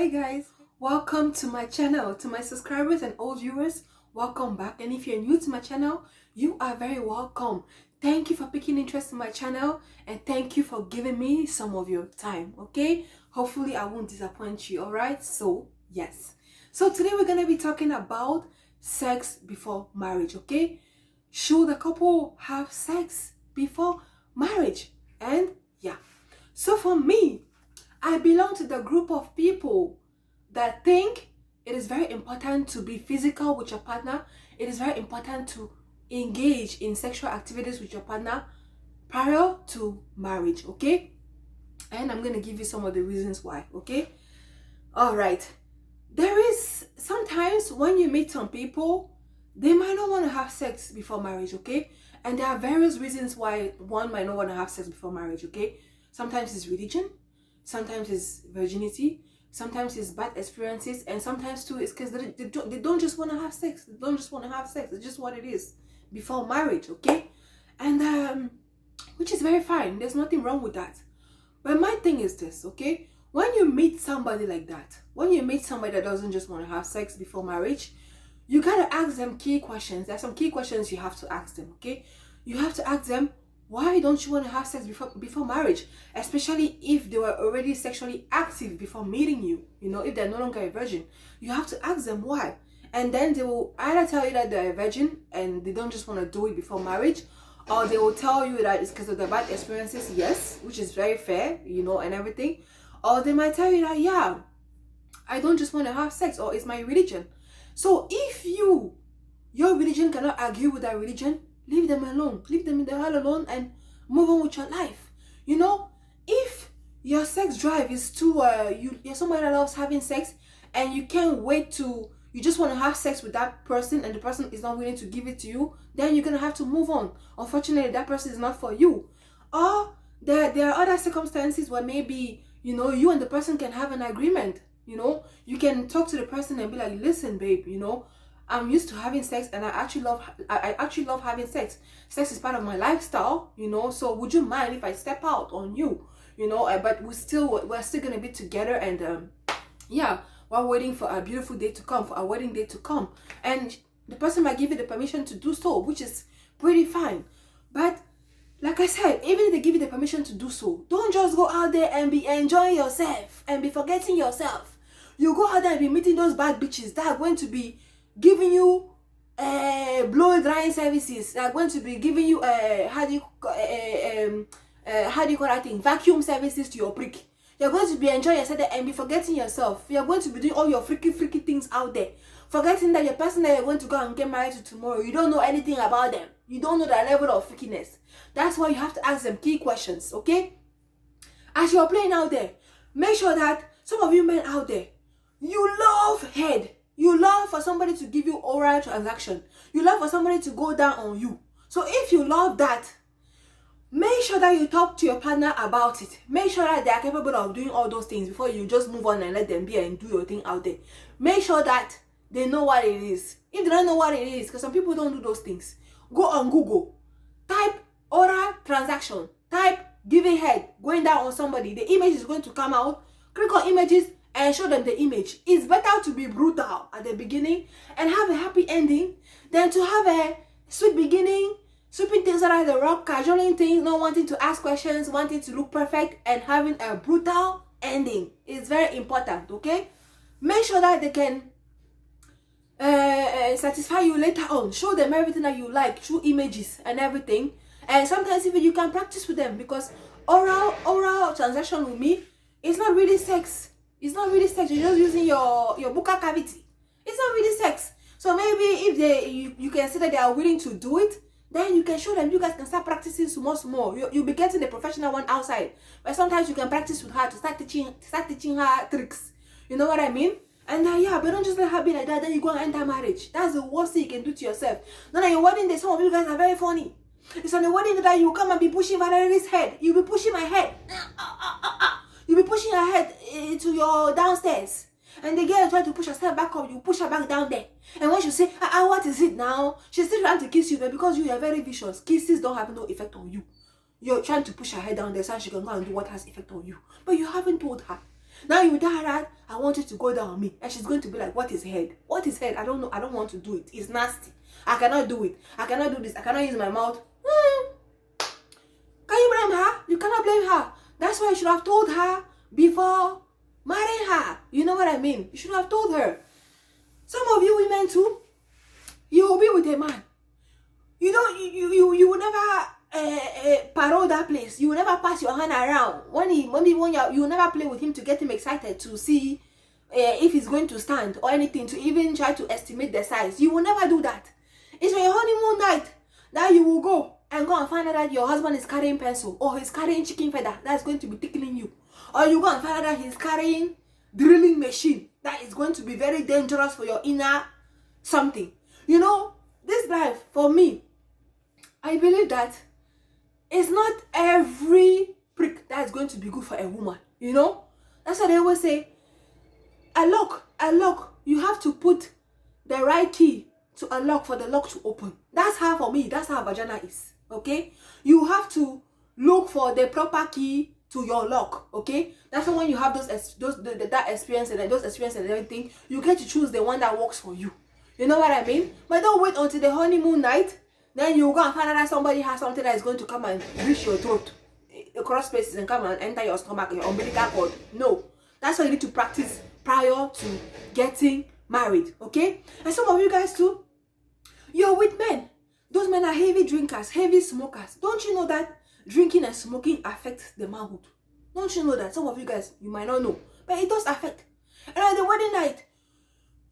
Hi guys, welcome to my channel. To my subscribers and old viewers, welcome back. And if you're new to my channel, you are very welcome. Thank you for picking interest in my channel and thank you for giving me some of your time. Okay, hopefully I won't disappoint you. All right, so yes, so today we're gonna be talking about sex before marriage. Okay, should a couple have sex before marriage? And yeah, so for me, I belong to the group of people that think it is very important to be physical with your partner. It is very important to engage in sexual activities with your partner prior to marriage, okay? And I'm going to give you some of the reasons why, okay? All right. There is sometimes when you meet some people, they might not want to have sex before marriage, okay? And there are various reasons why one might not want to have sex before marriage, okay? Sometimes it's religion, sometimes it's virginity, sometimes it's bad experiences, and sometimes too it's because they don't just want to have sex. They don't just want to have sex. It's just what it is before marriage, okay? And which is very fine. There's nothing wrong with that. But my thing is this, okay? When you meet somebody like that, when you meet somebody that doesn't just want to have sex before marriage, you gotta ask them key questions. There's some key questions you have to ask them, okay? You have to ask them, why don't you want to have sex before marriage? Especially if they were already sexually active before meeting you, you know, if they're no longer a virgin. You have to ask them why. And then they will either tell you that they're a virgin and they don't just want to do it before marriage, or they will tell you that it's because of the bad experiences, yes, which is very fair, you know, and everything. Or they might tell you that, yeah, I don't just want to have sex, or it's my religion. So if your religion cannot argue with that religion, leave them alone. Leave them in the hell alone and move on with your life. You know, if your sex drive is too, you're somebody that loves having sex and you can't wait to, you just want to have sex with that person and the person is not willing to give it to you, then you're going to have to move on. Unfortunately, that person is not for you. Or there are other circumstances where maybe, you know, you and the person can have an agreement. You know, you can talk to the person and be like, listen, babe, you know, I'm used to having sex and I actually love having sex. Sex is part of my lifestyle, you know, so would you mind if I step out on you? You know, but we're still gonna be together, and yeah, we're waiting for our beautiful day to come, for our wedding day to come. And the person might give you the permission to do so, which is pretty fine. But like I said, even if they give you the permission to do so, don't just go out there and be enjoying yourself and be forgetting yourself. You go out there and be meeting those bad bitches that are going to be giving you blow drying services. They are going to be giving you how do you call that thing? Vacuum services to your prick. You're going to be enjoying yourself and be forgetting yourself. You're going to be doing all your freaky things out there, forgetting that your person that you're going to go and get married to tomorrow, you don't know anything about them. You don't know their level of freakiness. That's why you have to ask them key questions, okay? As you're playing out there, make sure that some of you men out there, you love head. You love for somebody to give you oral transaction. You love for somebody to go down on you. So if you love that, make sure that you talk to your partner about it. Make sure that they are capable of doing all those things before you just move on and let them be and do your thing out there. Make sure that they know what it is. If they don't know what it is, because some people don't do those things, go on Google, type oral transaction, type giving head, going down on somebody. The image is going to come out. Click on images and show them the image. It's better to be brutal at the beginning and have a happy ending than to have a sweet beginning, sweeping things out of the rock, cajoling things, not wanting to ask questions, wanting to look perfect, and having a brutal ending. It's very important, okay? Make sure that they can satisfy you later on. Show them everything that you like through images and everything. And sometimes even you can practice with them, because oral transaction with me, it's not really sex. It's not really sex. You're just using your buccal cavity. It's not really sex. So maybe if you can see that they are willing to do it, then you can show them. You guys can start practicing more. You'll be getting the professional one outside. But sometimes you can practice with her to start teaching her tricks. You know what I mean? And yeah, but don't just let her be like that. Then you go and enter marriage. That's the worst thing you can do to yourself. Then on your wedding day, some of you guys are very funny. It's on the wedding day that you come and be pushing Valerie's head. You'll be pushing my head. You'll be pushing her head to your downstairs. And the girl try to push herself back up. You push her back down there. And when she say, what is it now? She's still trying to kiss you, but because you are very vicious, kisses don't have no effect on you. You're trying to push her head down there so she can go and do what has effect on you. But you haven't told her Now you tell her that I want you to go down on me, and she's going to be like, what is head? What is head? I don't know. I don't want to do it. It's nasty. I cannot do it. I cannot do this. I cannot use my mouth. Can you blame her? You cannot blame her. That's why you should have told her before marrying her. You know what I mean? You should have told her. Some of you women too, you will be with a man. You don't. You will never parole that place. You will never pass your hand around when you will never play with him to get him excited to see if he's going to stand or anything, to even try to estimate the size. You will never do that. It's on your honeymoon night that you will go and find out that your husband is carrying pencil, or he's carrying chicken feather that's going to be tickling you, or you go and find out that he's carrying drilling machine that is going to be very dangerous for your inner something. You know, this life, for me, I believe that it's not every prick that is going to be good for a woman. You know, that's what they always say. A lock, you have to put the right key to unlock for the lock to open. That's how, for me, that's how vagina is. Okay, you have to look for the proper key to your lock. Okay, that's why when you have that experience and those experiences and everything, you get to choose the one that works for you. You know what I mean? But don't wait until the honeymoon night, then you go and find out that somebody has something that is going to come and reach your throat, across spaces, and come and enter your stomach, your umbilical cord. No, that's why you need to practice prior to getting married. Okay, and some of you guys too, you're with men. Those men are heavy drinkers, heavy smokers. Don't you know that drinking and smoking affects the manhood? Don't you know that? Some of you guys, you might not know, but it does affect. And at the wedding night,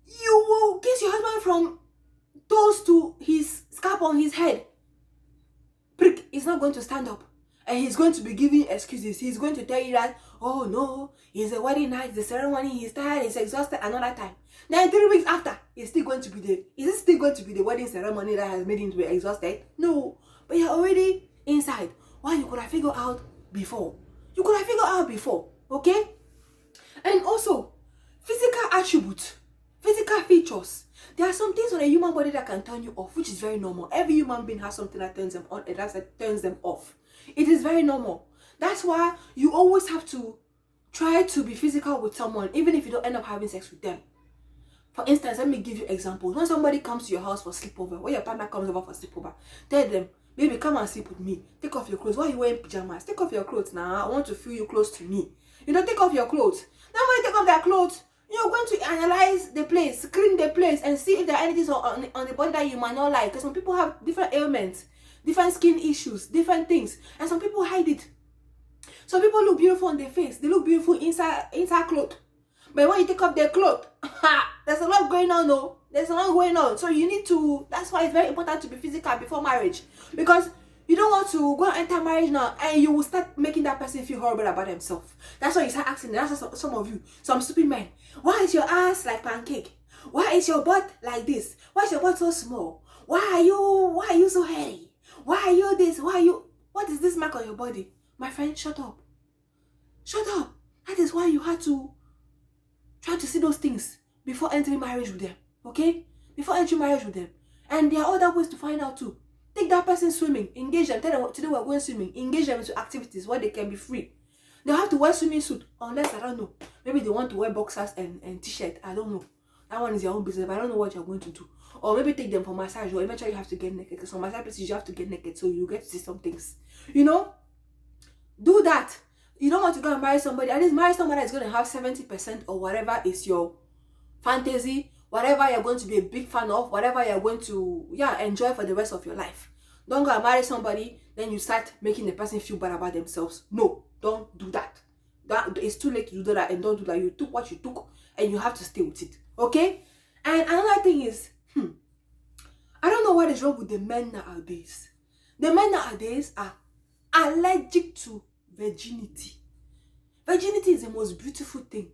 you will kiss your husband from toes to his scarf on his head. Prick is not going to stand up, and he's going to be giving excuses. He's going to tell you that, oh no, it's a wedding night, the ceremony, he's tired, he's exhausted, another time. Then 3 weeks after, it's still going to be is it still going to be the wedding ceremony that has made him to be exhausted? No, but you're already inside. Why? You could have figured out before. You could have figured out before, okay? And also, physical attributes, physical features. There are some things on a human body that can turn you off, which is very normal. Every human being has something that turns them on and that turns them off. It is very normal. That's why you always have to try to be physical with someone, even if you don't end up having sex with them. For instance, let me give you examples. When somebody comes to your house for sleepover, when your partner comes over for sleepover, tell them, baby, come and sleep with me. Take off your clothes. Why are you wearing pajamas? Take off your clothes now. I want to feel you close to me. You don't take off your clothes. Then when you take off their clothes, you're going to analyze the place, screen the place, and see if there are anything on the body that you might not like. Because some people have different ailments, different skin issues, different things, and some people hide it. Some people look beautiful on their face. They look beautiful inside clothes. But when you take off their clothes, there's a lot going on, no? There's a lot going on. So you need to, that's why it's very important to be physical before marriage. Because you don't want to go and enter marriage now and you will start making that person feel horrible about themselves. That's why you start asking, that's why some of you, some stupid men, why is your ass like pancake? Why is your butt like this? Why is your butt so small? Why are you so hairy? Why are you this? What is this mark on your body? My friend, shut up. Shut up. That is why you had to try to see those things before entering marriage with them. Okay? Before entering marriage with them. And there are other ways to find out too. Take that person swimming. Engage them. Tell them, today we're going swimming. Engage them into activities where they can be free. They have to wear swimming suit. Unless, I don't know, maybe they want to wear boxers and t-shirt. I don't know. That one is your own business. But I don't know what you're going to do. Or maybe take them for massage. Or eventually you have to get naked. Because some massage places you have to get naked. So you get to see some things. You know? Do that. You don't want to go and marry somebody. At least marry somebody that's going to have 70% or whatever is your fantasy, whatever you're going to be a big fan of, whatever you're going to enjoy for the rest of your life. Don't go and marry somebody, then you start making the person feel bad about themselves. No, don't do that. It's too late to do that, and don't do that. You took what you took, and you have to stay with it. Okay? And another thing is, I don't know what is wrong with the men nowadays. The men nowadays are allergic to virginity. Virginity is the most beautiful thing,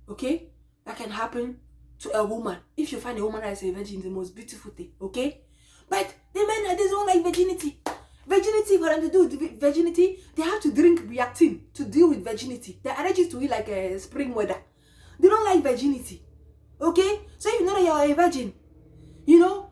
okay, that can happen to a woman. If you find a woman that is a virgin, it's the most beautiful thing, okay? But the men nowadays don't like virginity. Virginity, for them to do with virginity, they have to drink reactin to deal with virginity. They're allergic to it like a spring weather. They don't like virginity, okay? So if you know that you're a virgin, you know,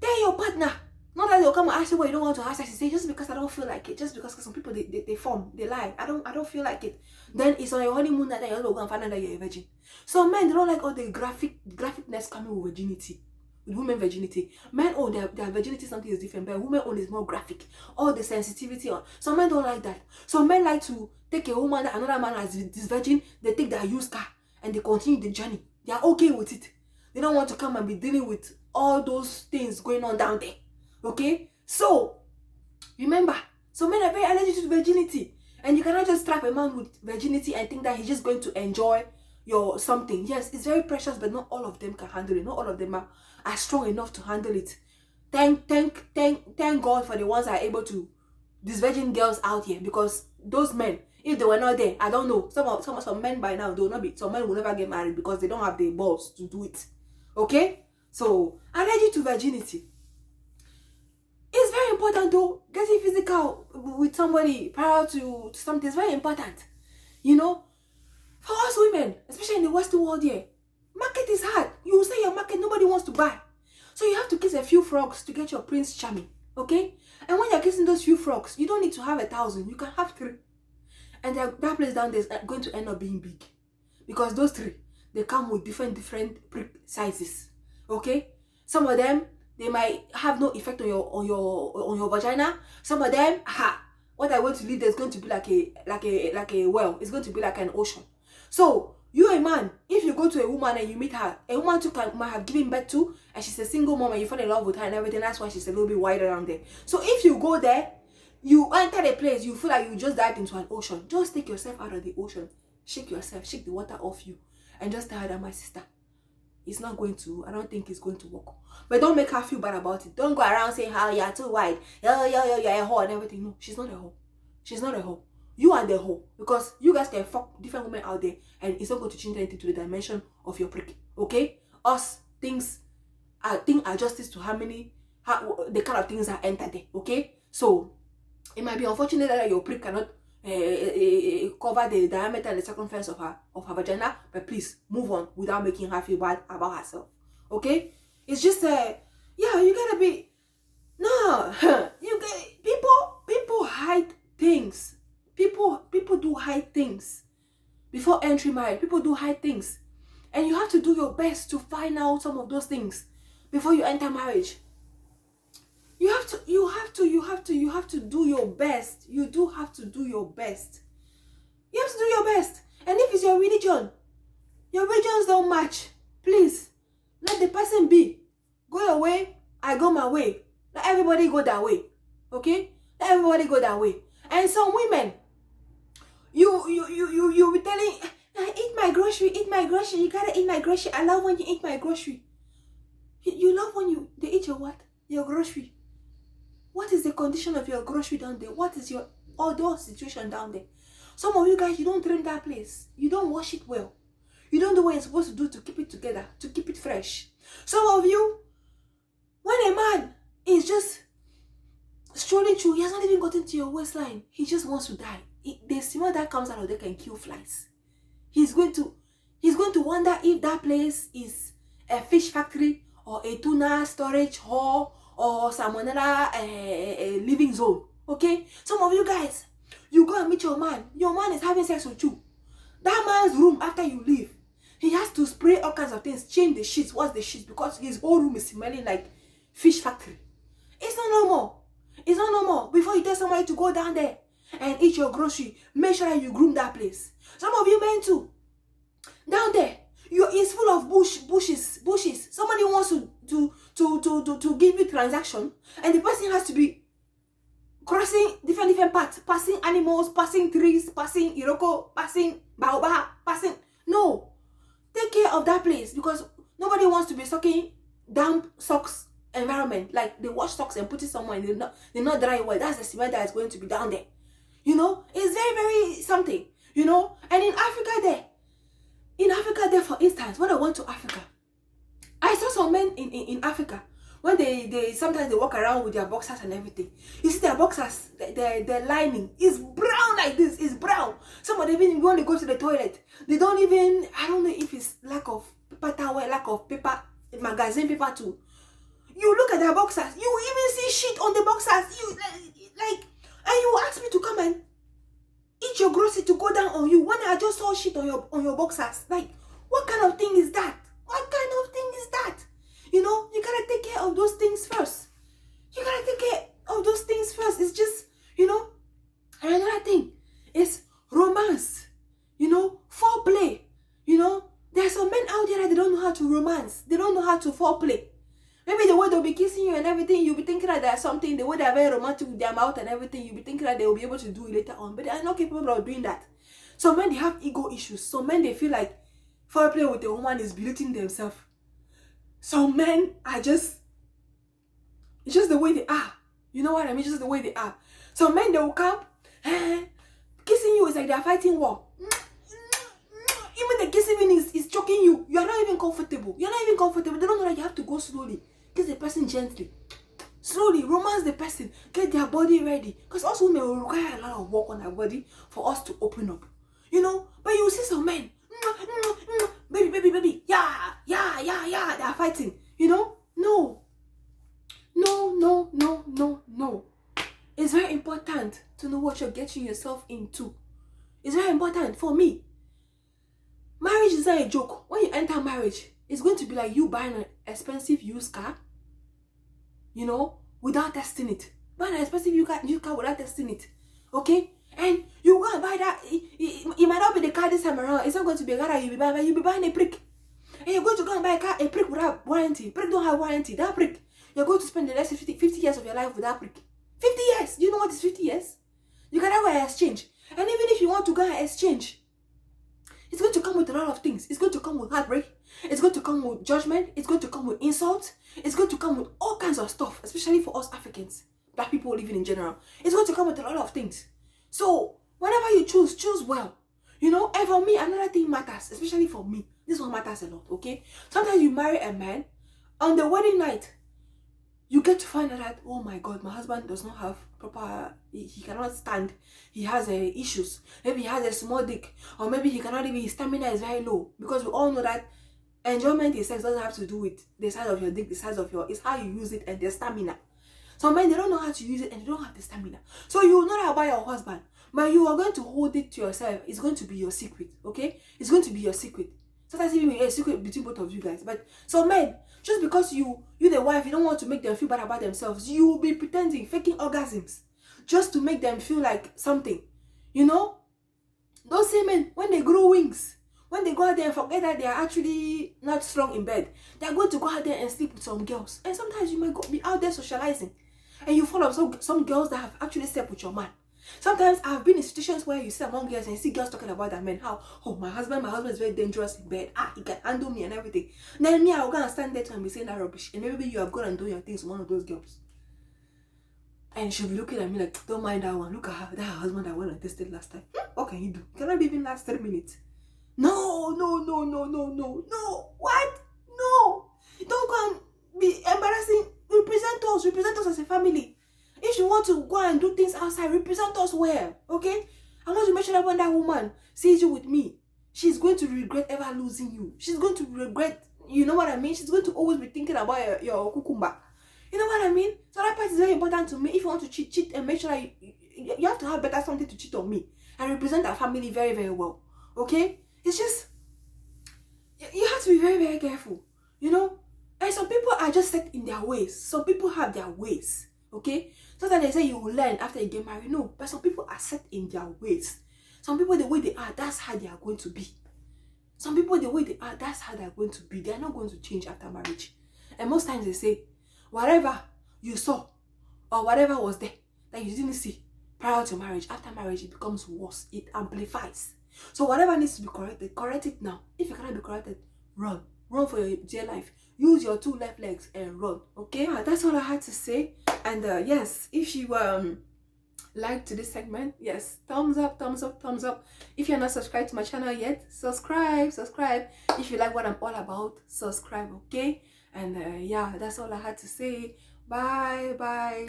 tell your partner, not Sometimes they'll come and ask you why you don't want to have sex. You say, just because I don't feel like it. Just because some people, they form, they lie. I don't feel like it. Then it's on your honeymoon that you're going to find out that you're a virgin. Some men, they don't like all the graphicness coming with virginity. With women virginity. Men own their virginity, something is different, but women own is more graphic. All the sensitivity on. Some men don't like that. Some men like to take a woman that another man has this virgin, they take their used car and they continue the journey. They are okay with it. They don't want to come and be dealing with all those things going on down there. Okay? So, remember, some men are very allergic to virginity. And you cannot just trap a man with virginity and think that he's just going to enjoy your something. Yes, it's very precious, but not all of them can handle it. Not all of them are strong enough to handle it. Thank God for the ones that are able to, these virgin girls out here, because those men, if they were not there, I don't know. Some men by now, they will not be, some men will never get married because they don't have the balls to do it. Okay? So, allergic to virginity. It's very important though. Getting physical with somebody prior to something is very important. You know? For us women, especially in the Western world here, market is hard. You say your market, nobody wants to buy. So you have to kiss a few frogs to get your Prince Charming. Okay? And when you're kissing those few frogs, you don't need to have 1,000. You can have 3. And that place down there is going to end up being big. Because those 3, they come with different prick sizes. Okay? Some of them, they might have no effect on your vagina. Some of them, what I want to leave there is going to be like a well. It's going to be like an ocean. So you a man, if you go to a woman and you meet her, a woman too might have given birth to, and she's a single mom and you fall in love with her and everything. That's why she's a little bit wider around there. So if you go there, you enter the place, you feel like you just dived into an ocean. Just take yourself out of the ocean, shake yourself, shake the water off you, and just tell her that, my sister, it's not going to, I don't think it's going to work. But don't make her feel bad about it. Don't go around saying how you're too wide, you're a whore and everything. No, she's not a whore. She's not a whore. You are the whore. Because you guys can fuck different women out there and it's not going to change anything to the dimension of your prick. Okay? Us, things are justice to how the kind of things that enter there. Okay? So, it might be unfortunate that your prick cannot cover the diameter and the circumference of her vagina, but please move on without making her feel bad about herself. Okay? It's just yeah, you gotta be people hide things. People do hide things before entry marriage. People do hide things, and you have to do your best to find out some of those things before you enter marriage. You have to do your best. You do have to do your best. You have to do your best. And if it's your religions don't match, please, let the person be. Go your way, I go my way. Let everybody go that way. Okay? Let everybody go that way. And some women, you be telling, eat my grocery, you gotta eat my grocery. I love when you eat my grocery. You love when they eat your what? Your grocery. What is the condition of your grocery down there? What is your outdoor situation down there? Some of you guys, you don't train that place. You don't wash it well. You don't do what you're supposed to do to keep it together, to keep it fresh. Some of you, when a man is just strolling through, he has not even gotten to your waistline. He just wants to die. The smell that comes out of there can kill flies. He's going to wonder if that place is a fish factory or a tuna storage hall or salmonella living zone. Okay? Some of you guys, you go and meet your man. Your man is having sex with you. That man's room, after you leave, he has to spray all kinds of things, change the sheets, wash the sheets, because his whole room is smelling like fish factory. It's not normal. It's not normal. Before you tell somebody to go down there and eat your grocery, make sure that you groom that place. Some of you men too. Down there, it's full of bushes. Somebody wants to give you transaction, and the person has to be crossing different parts, passing animals, passing trees, passing iroko, passing baobab, passing. No. Take care of that place, because nobody wants to be sucking damp socks environment. Like they wash socks and put it somewhere and they're not dry well. That's the cement that is going to be down there. You know, it's very, very something, you know. And in Africa there, for instance, when I went to Africa, I saw some men in Africa, when they sometimes they walk around with their boxers and everything. You see their boxers, their lining is brown like this. It's brown. Some of them, even want to go to the toilet, they don't even, I don't know if it's lack of paper towel, lack of paper, magazine paper too. You look at their boxers. You even see shit on the boxers. You like, and you ask me to come and eat your grocery to go down on you when I just saw shit on your boxers. Like, what kind of thing is that? What kind of thing is that? You know, you gotta take care of those things first. You gotta take care of those things first. It's just, you know. And another thing is romance. You know, foreplay. You know, there are some men out there that they don't know how to romance. They don't know how to foreplay. Maybe the way they'll be kissing you and everything, you'll be thinking that there's something, the way they're very romantic with their mouth and everything, you'll be thinking that they'll be able to do it later on. But they are not capable of doing that. Some men, they have ego issues. Some men, they feel like foreplay with a woman is belittling themselves. Some men are just, it's just the way they are. You know what I mean? Just the way they are. Some men, they will come, kissing you is like they're fighting war. Even the kissing is choking you. You are not even comfortable. You're not even comfortable. They don't know that you have to go slowly. Kiss the person gently. Slowly, romance the person. Get their body ready. Because us women will require a lot of work on our body for us to open up. You know? But you see some men. Baby, baby, baby. Yeah. They are fighting. You know? No. It's very important to know what you're getting yourself into. It's very important for me. Marriage is not a joke. When you enter marriage, it's going to be like you buying an expensive used car, you know, without testing it. Buying an expensive used car without testing it. Okay? And you go and buy that. It might not be the car this time around. It's not going to be a car that you'll be buying, but you'll be buying a brick. And you're going to go and buy a brick without warranty. Brick don't have warranty. That brick, you're going to spend the next 50 years of your life with that brick. 50 years. Do you know what is 50 years? You can go and exchange. And even if you want to go and exchange, it's going to come with a lot of things. It's going to come with heartbreak. It's going to come with judgment. It's going to come with insults. It's going to come with all kinds of stuff, especially for us Africans, black people living in general. It's going to come with a lot of things. So, whenever you choose well. You know, and for me, another thing matters, especially for me. This one matters a lot, okay? Sometimes you marry a man, on the wedding night, you get to find out that, oh my God, my husband does not have proper, he cannot stand, he has issues. Maybe he has a small dick, or maybe he cannot even, his stamina is very low. Because we all know that enjoyment in sex doesn't have to do with the size of your dick, the size of your, it's how you use it and the stamina. Some men, they don't know how to use it and they don't have the stamina. So you will know about your husband, but you are going to hold it to yourself. It's going to be your secret, okay? It's going to be your secret. Sometimes even a secret between both of you guys. But some men, just because you the wife, you don't want to make them feel bad about themselves, you will be pretending, faking orgasms, just to make them feel like something. You know? Those same men, when they grow wings, when they go out there and forget that they are actually not strong in bed, they are going to go out there and sleep with some girls. And sometimes you might be out there socializing, and you follow some girls that have actually slept with your man. Sometimes I've been in situations where you sit among girls and you see girls talking about their men. How, oh, my husband is very dangerous in bed. He can handle me and everything. Then me, I'll go and stand there and be saying that rubbish. And maybe you have gone and done your things with one of those girls. And she'll be looking at me like, don't mind that one. Look at her, that her husband that went and tested last time. What can you do? Can I even last 3 minutes? No. What? No. Don't go and be embarrassing. Represent us as a family. If you want to go and do things outside, represent us well, okay? I want to make sure that when that woman sees you with me, she's going to regret ever losing you. She's going to regret, you know what I mean? She's going to always be thinking about your cucumber. You know what I mean? So that part is very important to me. If you want to cheat and make sure that you have to have better something to cheat on me and represent our family very, very well, okay? It's just, you have to be very, very careful, you know? And some people are just set in their ways. Some people have their ways. Okay, sometimes they say you will learn after you get married. No, but some people are set in their ways. Some people, the way they are, that's how they are going to be. Some people, the way they are, that's how they are going to be. They are not going to change after marriage. And most times they say, whatever you saw or whatever was there that you didn't see prior to marriage, after marriage, it becomes worse. It amplifies. So whatever needs to be corrected, correct it now. If you cannot be corrected, run. Run for your dear life. Use your 2 left legs and run. Okay, that's all I had to say. And yes, if you liked this segment, yes, thumbs up. If you're not subscribed to my channel yet, subscribe. If you like what I'm all about, subscribe. Okay, and yeah, that's all I had to say. Bye.